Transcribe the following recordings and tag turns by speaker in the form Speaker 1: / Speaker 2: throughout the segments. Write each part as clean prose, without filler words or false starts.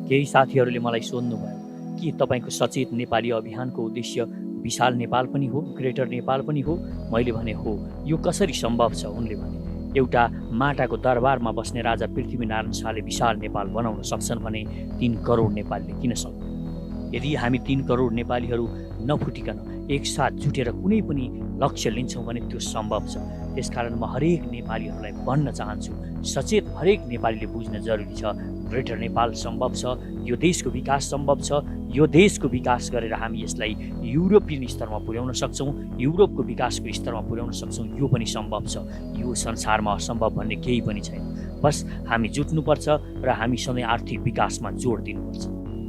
Speaker 1: केही साथीहरूले मलाई सोध्नुभयो कि तपाईँको सचेत नेपाली अभियानको उद्देश्य विशाल नेपाल पनि हो, ग्रेटर नेपाल पनि हो? मैले भने हो। यो कसरी सम्भव छ? उनले भने एउटा माटाको दरबारमा बस्ने राजा पृथ्वीनारायण शाहले विशाल नेपाल बनाउन सक्छन् भने 3 करोड नेपालीले किन सक्दैन? यदि हामी 3 करोड नेपालीहरू नफुटिकन एकसाथ जुटेर कुनै पनि लक्ष्य लिन्छौँ भने त्यो सम्भव छ। त्यसकारण म हरेक नेपालीहरूलाई भन्न चाहन्छु, सचेत हरेक नेपालीले बुझ्न जरुरी छ, ग्रेटर नेपाल सम्भव छ, यो देशको विकास सम्भव छ। यो देशको विकास गरेर हामी यसलाई युरोपियन स्तरमा पुर्याउन सक्छौँ, युरोपको विकासको स्तरमा पुर्याउन सक्छौँ। यो पनि सम्भव छ। यो संसारमा असम्भव भन्ने केही पनि छैन। बस हामी जुट्नुपर्छ र हामी सधैँ आर्थिक विकासमा जोड दिनुपर्छ।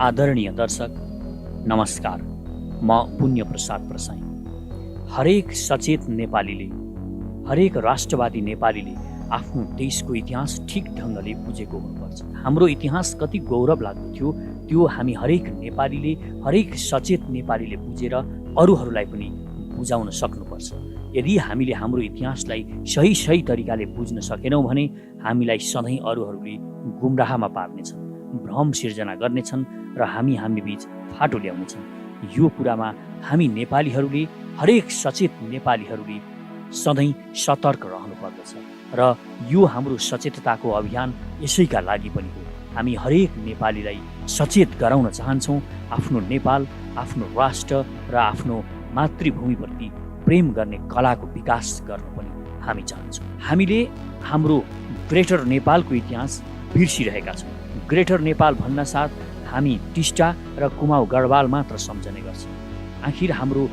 Speaker 1: आदरणीय दर्शक, नमस्कार। म पुण्य प्रसाद प्रसाई। हरेक सचेत नेपालीले, हरेक राष्ट्रवादी नेपालीले आफ्नो देशको इतिहास ठिक ढङ्गले बुझेको हुनुपर्छ। हाम्रो इतिहास कति गौरव लाग्दो थियो त्यो हामी हरेक नेपालीले, हरेक सचेत नेपालीले बुझेर अरूहरूलाई पनि बुझाउन सक्नुपर्छ। यदि हामीले हाम्रो इतिहासलाई सही तरिकाले बुझ्न सकेनौँ भने हामीलाई सधैँ अरूहरूले गुमराहमा पार्नेछन्, भ्रम सिर्जना गर्नेछन् र हामी बीच फाटो ल्याउनेछन्। यो कुरामा हामी नेपालीहरूले, हरेक सचेत नेपालीहरूले सधैँ सतर्क रहनुपर्दछ र यो हाम्रो सचेतताको अभियान यसैका लागि पनि हो। हामी हरेक नेपालीलाई सचेत गराउन चाहन्छौँ। आफ्नो नेपाल, आफ्नो राष्ट्र र आफ्नो मातृभूमिप्रति प्रेम गर्ने कलाको विकास गर्न पनि हामी चाहन्छौँ। हामीले हाम्रो ग्रेटर नेपालको इतिहास बिर्सिरहेका छौँ। ग्रेटर नेपाल भन्न साथ हामी टिस्टा र कुमाउ गढवाल मात्र सम्झने गर्छौँ। आखिर हाम्रो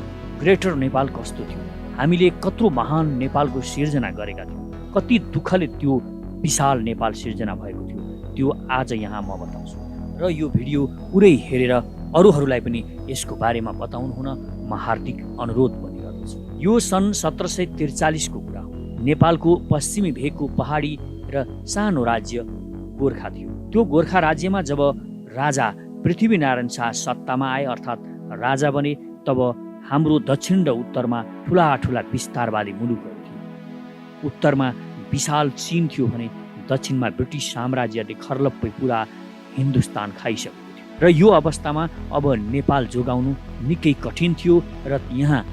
Speaker 1: ग्रेटर नेपाल कस्तो थियो? हामीले कत्रो महान नेपालको सिर्जना गरेका थियौँ। कति दुःखले त्यो विशाल नेपाल सिर्जना भएको थियो, त्यो आज यहाँ म बताउँछु। र यो भिडियो पुरै हेरेर अरूहरूलाई पनि यसको बारेमा बताउनु हुन म हार्दिक अनुरोध पनि गर्दछु। यो सन् 1743 को कुरा हो। नेपालको पश्चिमी भेगको पहाडी र सानो राज्य गोर्खा थियो। त्यो गोर्खा राज्यमा जब राजा पृथ्वीनारायण शाह सत्तामा आए, अर्थात् राजा बने, तब हाम्रो दक्षिण र उत्तरमा ठुला विस्तारवादी मुलुकहरू थिए। उत्तरमा विशाल चीन थियो भने दक्षिणमा ब्रिटिस साम्राज्यले खर्लप्पै पुरा हिन्दुस्तान खाइसकेको थियो। र यो अवस्थामा अब नेपाल जोगाउनु निकै कठिन थियो र यहाँ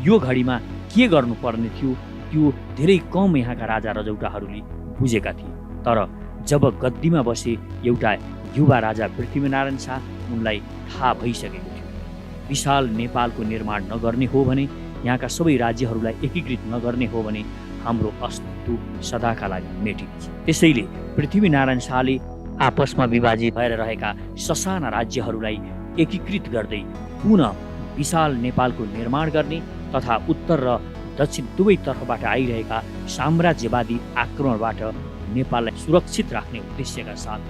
Speaker 1: यो घडीमा के गर्नुपर्ने थियो त्यो धेरै कम यहाँका राजा रजौटाहरूले बुझेका थिए। तर जब गद्दीमा बसे एउटा युवा राजा पृथ्वीनारायण शाह, उनलाई थाहा भइसकेको थियो विशाल नेपालको निर्माण नगर्ने हो भने, यहाँका सबै राज्यहरूलाई एकीकृत नगर्ने हो भने हाम्रो अस्तित्व सदाका लागि मेटिन्छ। त्यसैले पृथ्वीनारायण शाहले आपसमा विभाजित भएर रहेका ससाना राज्यहरूलाई एकीकृत गर्दै पुनः विशाल नेपालको निर्माण गर्ने तथा उत्तर र दक्षिण दुवै तर्फबाट आइरहेका साम्राज्यवादी आक्रमणबाट नेपाललाई सुरक्षित राख्ने उद्देश्यका साथ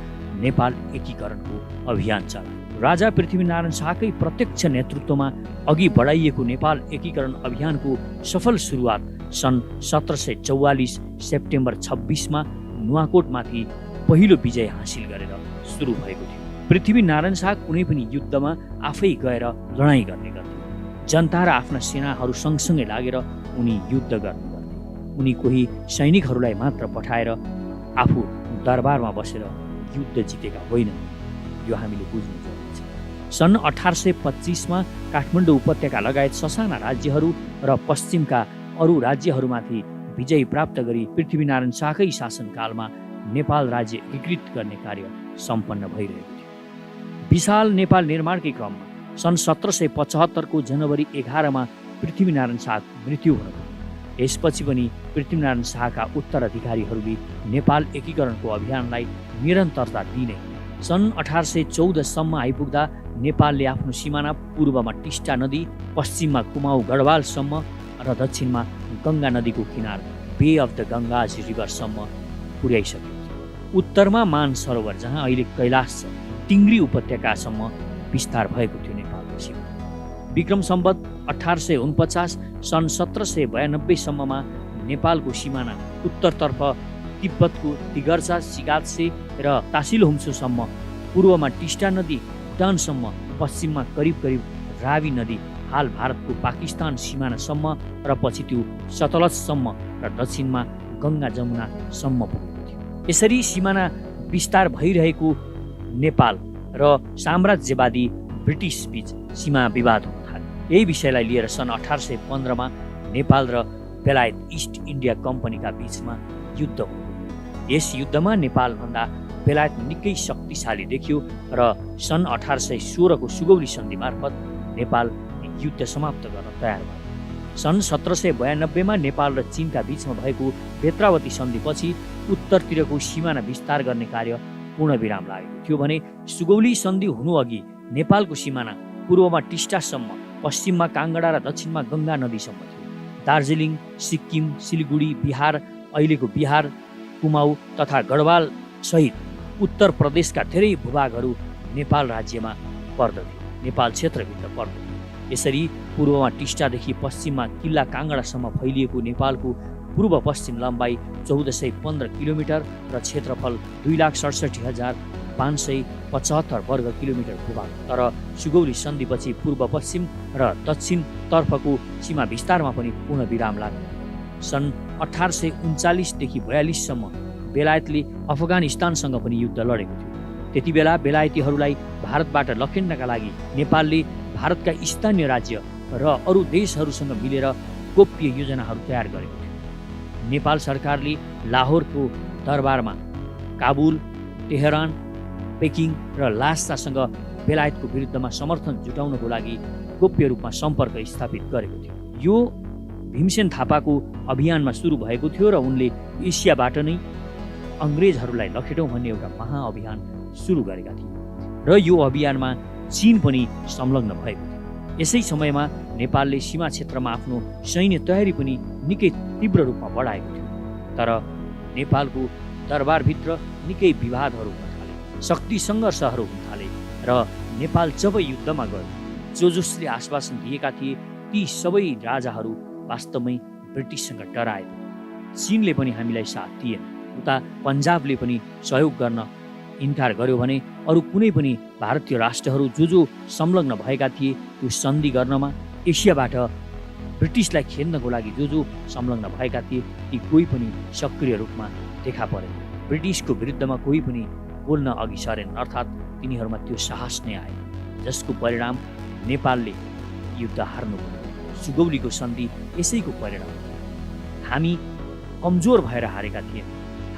Speaker 1: नेपाल एकीकरणको अभियान चलाए। राजा पृथ्वीनारायण शाहकै प्रत्यक्ष नेतृत्वमा अघि बढाइएको नेपाल एकीकरण अभियानको सफल सुरुवात सन् 1744 सेप्टेम्बर 26 नुवाकोटमाथि पहिलो विजय हासिल गरेर सुरु भएको थियो। पृथ्वीनारायण शाह कुनै पनि युद्धमा आफै गएर लडाइँ गर्ने गर्थे। जनता र आफ्ना सेनाहरू सँगसँगै लागेर उनी युद्ध गर्ने गर्थे। उनी कोही सैनिकहरूलाई मात्र पठाएर आफू दरबारमा बसेर युद्ध जितेका होइनन्। यो हामीले बुझ्नु जरुरी छ। सन् 1825 काठमाडौँ उपत्यका लगायत ससाना राज्यहरू र पश्चिमका अरू राज्यहरूमाथि विजय प्राप्त गरी पृथ्वीनारायण शाहकै शासनकालमा नेपाल राज्य एकीकृत गर्ने कार्य सम्पन्न भइरहेको थियो। विशाल नेपाल निर्माणकै क्रममा सन् 1775 को जनवरी 11 पृथ्वीनारायण शाहको मृत्यु हुन गयो। यसपछि पनि पृथ्वीनारायण शाहका उत्तराधिकारीहरूले नेपाल एकीकरणको अभियानलाई निरन्तरता दिने। सन् 1814 सम्म आइपुग्दा नेपालले आफ्नो सिमाना पूर्वमा टिस्टा नदी, पश्चिममा कुमाउ गढवालसम्म र दक्षिणमा गङ्गा नदीको किनार बे अफ द गङ्गाज रिभरसम्म पुर्याइसक्यो। उत्तरमा मान सरोवर जहाँ अहिले कैलाश छ, टिङ्ग्री उपत्यकासम्म विस्तार भएको थियो नेपालको सिमाना। विक्रम सम्वत 1849 सन् 1792 सम्ममा नेपालको सिमाना उत्तरतर्फ तिब्बतको तिगर्चा, सिगात्से र तासिलहुम्सोसम्म, पूर्वमा टिस्टा नदी भुटानसम्म, पश्चिममा करिब रावी नदी हाल भारतको पाकिस्तान सिमानासम्म र पछि त्यो सतलजसम्म र दक्षिणमा गङ्गा जमुनासम्म पुगेको थियो। यसरी सिमाना विस्तार भइरहेको नेपाल र साम्राज्यवादी ब्रिटिस बीच सीमा विवाद हुन थाल्यो। यही विषयलाई लिएर सन् 1815मा नेपाल र बेलायत इस्ट इन्डिया कम्पनीका बीचमा युद्ध भयो। यस युद्धमा नेपालभन्दा बेलायत निकै शक्तिशाली देखियो र सन् 1816को सुगौली सन्धि मार्फत नेपाल युद्ध समाप्त गर्न तयार भयो। सन् 1792मा नेपाल र चीनका बीचमा भएको बेत्रावती सन्धिपछि उत्तरतिरको सिमाना विस्तार गर्ने कार्य पूर्णविराम लागेको थियो भने सुगौली सन्धि हुनुअघि नेपालको सिमाना पूर्वमा टिस्टासम्म, पश्चिममा काङ्गडा र दक्षिणमा गङ्गा नदीसम्म थियो। दार्जिलिङ, सिक्किम, सिलगढी, बिहार, अहिलेको बिहार, कुमाऊ तथा गढवाल सहित उत्तर प्रदेशका धेरै भूभागहरू नेपाल राज्यमा पर्दथे, नेपाल क्षेत्रभित्र पर्दथे। यसरी पूर्वमा टिस्टादेखि पश्चिममा किल्ला काङ्गडासम्म फैलिएको नेपालको पूर्व पश्चिम लम्बाइ 1415 किलोमिटर र क्षेत्रफल 2,67,575 वर्ग किलोमिटर भूभाग। तर सुगौली सन्धिपछि पूर्व पश्चिम र दक्षिण तर्फको सीमा विस्तारमा पनि पूर्ण विराम लाग्यो। सन् 1839देखि 42सम्म बेलायतले अफगानिस्तानसँग पनि युद्ध लडेको थियो। त्यति बेला बेलायतीहरूलाई भारतबाट लखेड्नका लागि नेपालले भारतका स्थानीय राज्य र अरू देशहरूसँग मिलेर गोप्य योजनाहरू तयार गरेको थियो। नेपाल सरकारले लाहोरको दरबारमा काबुल, तेहरान, पेकिङ र लासासँग बेलायतको विरुद्धमा समर्थन जुटाउनको लागि गोप्य रूपमा सम्पर्क स्थापित गरेको थियो। यो भीमसेन थापाको अभियानमा सुरु भएको थियो र उनले एसियाबाट नै अङ्ग्रेजहरूलाई लखेटौँ भन्ने एउटा महाअभियान सुरु गरेका थिए र यो अभियानमा चीन पनि संलग्न भएको थियो। यसै समयमा नेपालले सीमा क्षेत्रमा आफ्नो सैन्य तयारी पनि निकै तीव्र रूपमा बढाएको थियो। तर नेपालको दरबारभित्र निकै विवादहरू हुन थाले, शक्ति सङ्घर्षहरू हुन थाले र नेपाल जब युद्धमा गयो, जसले आश्वासन दिएका थिए ती सबै राजाहरू वास्तवमै ब्रिटिससँग डराए। चीनले पनि हामीलाई साथ दिएन, उता पन्जाबले पनि सहयोग गर्न इन्कार गर्यो भने अरू कुनै पनि भारतीय राष्ट्रहरू जो संलग्न भएका थिए त्यो सन्धि गर्नमा, एसियाबाट ब्रिटिसलाई खेद्नको लागि जो संलग्न भएका थिए ती कोही पनि सक्रिय रूपमा देखा परेन। ब्रिटिसको विरुद्धमा कोही पनि बोल्न अघि सरेन, अर्थात् तिनीहरूमा त्यो साहस नै आयो, जसको परिणाम नेपालले युद्ध हार्नु पर्यो। सुगौलीको सन्धि यसैको परिणाम हो। हामी कमजोर भएर हारेका थियौँ,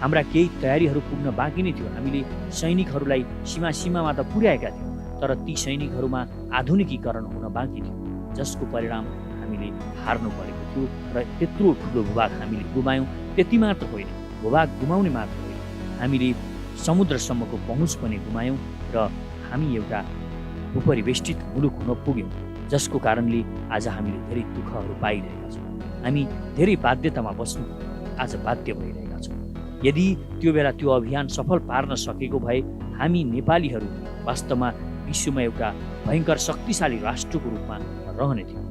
Speaker 1: हाम्रा केही तयारीहरू पुग्न बाँकी नै थियो। हामीले सैनिकहरूलाई सीमामा त पुर्याएका थियौँ, तर ती सैनिकहरूमा आधुनिकीकरण हुन बाँकी थियो, जसको परिणाम हामीले हार्नु परेको थियो र त्यत्रो ठुलो भूभाग हामीले गुमायौँ। त्यति मात्र होइन, भूभाग गुमाउने मात्र होइन, हामीले समुद्रसम्मको पहुँच पनि गुमायौँ र हामी एउटा उपरिवेष्टित मुलुक हुन पुग्यौँ, जसको कारणले आज हामीले धेरै दुःखहरू पाइरहेका छौँ। हामी धेरै बाध्यतामा बस्नु आज बाध्य भइरहेका छौँ। यदि त्यो बेला त्यो अभियान सफल पार्न सकेको भए हामी नेपालीहरू वास्तवमा विश्वमा एउटा भयङ्कर शक्तिशाली राष्ट्रको रूपमा रहने थियौँ।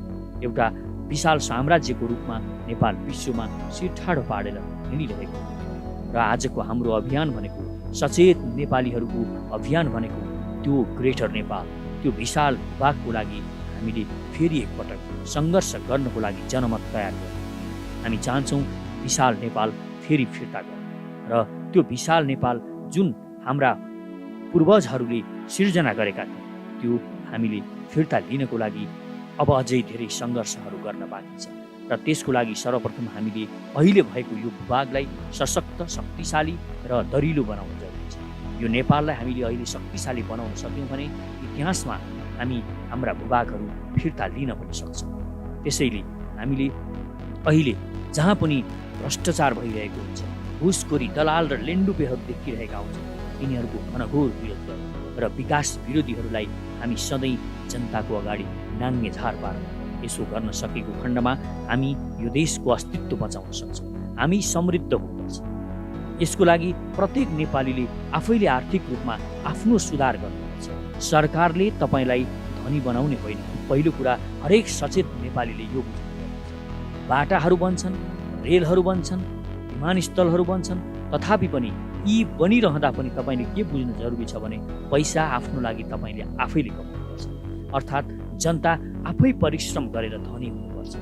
Speaker 1: एउटा विशाल साम्राज्यको रूपमा नेपाल विश्वमा शिर ठाडो पाडेर हिँडिरहेको थियो। र आजको हाम्रो अभियान भनेको, सचेत नेपालीहरूको अभियान भनेको त्यो ग्रेटर नेपाल, त्यो विशाल भूभागको लागि हामीले फेरि एकपटक सङ्घर्ष गर्नको लागि जनमत तयार गर्यौँ। हामी चाहन्छौँ विशाल नेपाल फेरि फिर्ता गरौँ र त्यो विशाल नेपाल जुन हाम्रा पूर्वजहरूले सिर्जना गरेका थिए त्यो हामीले फिर्ता लिनको लागि अब अझै धेरै सङ्घर्षहरू गर्न बाँकी छ। र त्यसको लागि सर्वप्रथम हामीले अहिले भएको यो भूभागलाई सशक्त, शक्तिशाली र दरिलो बनाउन जरुरी छ। यो नेपाललाई हामीले अहिले शक्तिशाली बनाउन सक्यौँ भने इतिहासमा हामी हाम्रा भूभागहरू फिर्ता लिन पनि सक्छौँ। त्यसैले हामीले अहिले जहाँ पनि भ्रष्टाचार भइरहेको हुन्छ, घुसखोरी, दलाल र लेन्डुपेहरू देखिरहेका हुन्छन्, तिनीहरूको घनघोर विरोध गर्नु र विकास विरोधीहरूलाई हामी सधैँ जनताको अगाडि नाङ्गे झार पार्नु। यसो गर्न सकेको खण्डमा हामी यो देशको अस्तित्व बचाउन सक्छौँ। हामी समृद्ध हुनुपर्छ। यसको लागि प्रत्येक नेपालीले आफैले आर्थिक रूपमा आफ्नो सुधार गर्नुपर्छ। सरकारले तपाईँलाई धनी बनाउने होइन, पहिलो कुरा हरेक सचेत नेपालीले यो बुझ्नुपर्छ। बाटाहरू बन्छन्, रेलहरू बन्छन्, विमानस्थलहरू बन्छन्, तथापि पनि यी बनिरहँदा पनि तपाईँले के बुझ्नु जरुरी छ भने पैसा आफ्नो लागि तपाईँले आफैले कमाउनुपर्छ। अर्थात् जनता आफै परिश्रम गरेर धनी हुनुपर्छ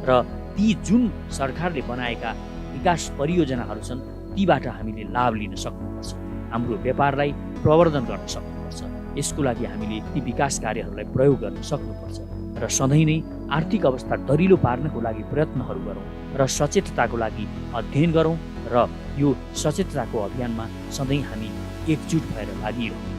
Speaker 1: र ती जुन सरकारले बनाएका विकास परियोजनाहरू छन् तीबाट हामीले लाभ लिन सक्नुपर्छ। हाम्रो व्यापारलाई प्रवर्धन गर्न सक्नुपर्छ, यसको लागि हामीले ती विकास कार्यहरूलाई प्रयोग गर्न सक्नुपर्छ र सधैँ नै आर्थिक अवस्था दरिलो पार्नको लागि प्रयत्नहरू गरौँ र सचेतताको लागि अध्ययन गरौँ र यो सचेतताको अभियानमा सधैँ हामी एकजुट भएर लागिरहौँ।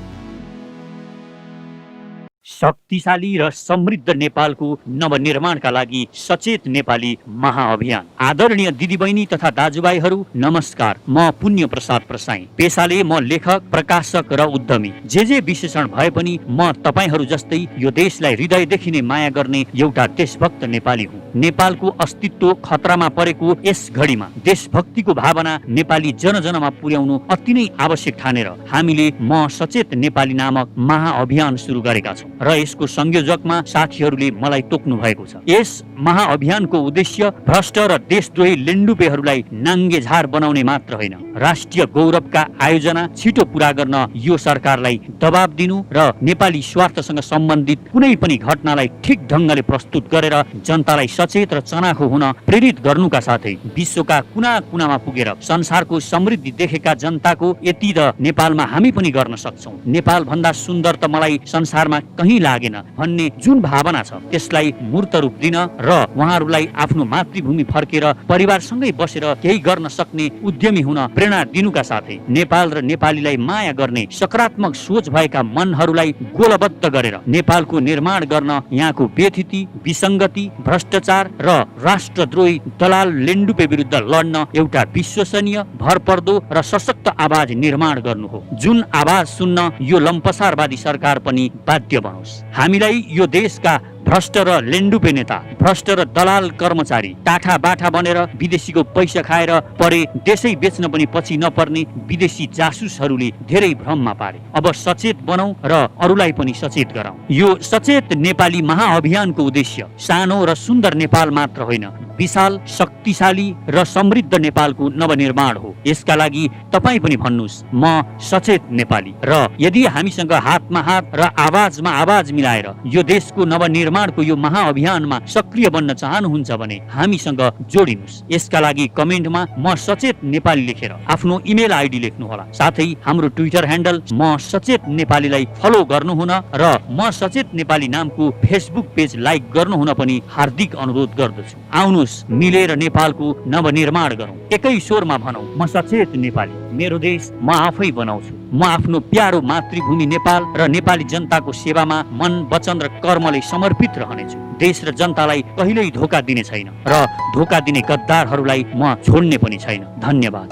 Speaker 1: शक्तिशाली र समृद्ध नेपालको नवनिर्माणका लागि सचेत नेपाली महाअभियान। आदरणीय दिदीबहिनी तथा दाजुभाइहरू नमस्कार, म पुण्य प्रसाद प्रसाई। पेशाले म लेखक, प्रकाशक र उद्यमी। जे विशेषण भए पनि म तपाईहरू जस्तै यो देशलाई हृदयदेखि नै माया गर्ने एउटा देशभक्त नेपाली हुँ। नेपालको अस्तित्व खतरामा परेको यस घडीमा देशभक्तिको भावना नेपाली जनजनमा पुर्याउनु अति नै आवश्यक ठानेर हामीले म सचेत नेपाली नामक महाअभियान सुरु गरेका छौँ र यसको संयोजकमा साथीहरूले मलाई तोक्नु भएको छ। यस महाअभियानको उद्देश्य भ्रष्ट र देशद्रोही लेन्डुपेहरूलाई नाङ्गे झार बनाउने मात्र होइन, राष्ट्रिय गौरवका आयोजना छिटो पूरा गर्न यो सरकारलाई दबाब दिनु र नेपाली स्वार्थसँग सम्बन्धित कुनै पनि घटनालाई ठिक ढङ्गले प्रस्तुत गरेर जनतालाई सचेत र चनाखो हुन प्रेरित गर्नुका साथै विश्वका कुना कुनामा पुगेर संसारको समृद्धि देखेका जनताको यति त नेपालमा हामी पनि गर्न सक्छौँ, नेपाल भन्दा सुन्दर त मलाई संसारमा कहीँ लागेन भन्ने जुन भावना छ त्यसलाई मूर्त रूप दिन र उहाँहरूलाई आफ्नो मातृभूमि फर्केर परिवारसँगै बसेर केही गर्न सक्ने उद्यमी हुन प्रेरणा दिनुका साथै नेपाल र नेपालीलाई माया गर्ने सकारात्मक सोच भएका मनहरूलाई गोलबद्ध गरेर नेपालको निर्माण गर्न यहाँको व्यथिति, विसङ्गति, भ्रष्टाचार र राष्ट्रद्रोही दलाल लेन्डुपे विरुद्ध लड्न एउटा विश्वसनीय, भरपर्दो र सशक्त आवाज निर्माण गर्नु हो, जुन आवाज सुन्न यो लम्पसारवादी सरकार पनि बाध्य बनोस्। हामीलाई यो देशका भ्रष्ट र लेन्डुपे नेता, भ्रष्ट र दलाल कर्मचारी टाठा बाठा बनेर विदेशीको पैसा खाएर परे देशै बेच्न पनि पछि नपर्ने विदेशी जासुसहरूले धेरै भ्रममा पारे। अब सचेत बनौं र अरूलाई पनि सचेत गराउँ। यो सचेत नेपाली महाअभियानको उद्देश्य सानो र सुन्दर नेपाल मात्र होइन, विशाल, शक्तिशाली र समृद्ध नेपालको नवनिर्माण हो। यसका लागि तपाईँ पनि भन्नुहोस् म सचेत नेपाली, र यदि हामीसँग हातमा हात र आवाजमा आवाज मिलाएर यो देशको नवनिर्माणको यो महाअभियानमा सक्रिय बन्न चाहनुहुन्छ भने हामीसँग जोडिनुहोस्। यसका लागि कमेन्टमा म सचेत नेपाली लेखेर आफ्नो इमेल आइडी लेख्नुहोला। साथै हाम्रो ट्विटर ह्यान्डल म सचेत नेपालीलाई फलो गर्नुहुन र म सचेत नेपाली नामको फेसबुक पेज लाइक गर्नुहुन पनि हार्दिक अनुरोध गर्दछु। आउनुहोस् मिलेर नेपालको नवनिर्माण गरौँ। एकै स्वरमा भनौँ म सचेत नेपाली, मेरो देश म आफै बनाउँछु। म आफ्नो प्यारो मातृभूमि नेपाल र नेपाली जनताको सेवामा मन, वचन र कर्मले समर्पित रहनेछु। देश र जनतालाई कहिल्यै धोका दिने छैन र धोका दिने गद्दारहरूलाई म छोड्ने पनि छैन। धन्यवाद।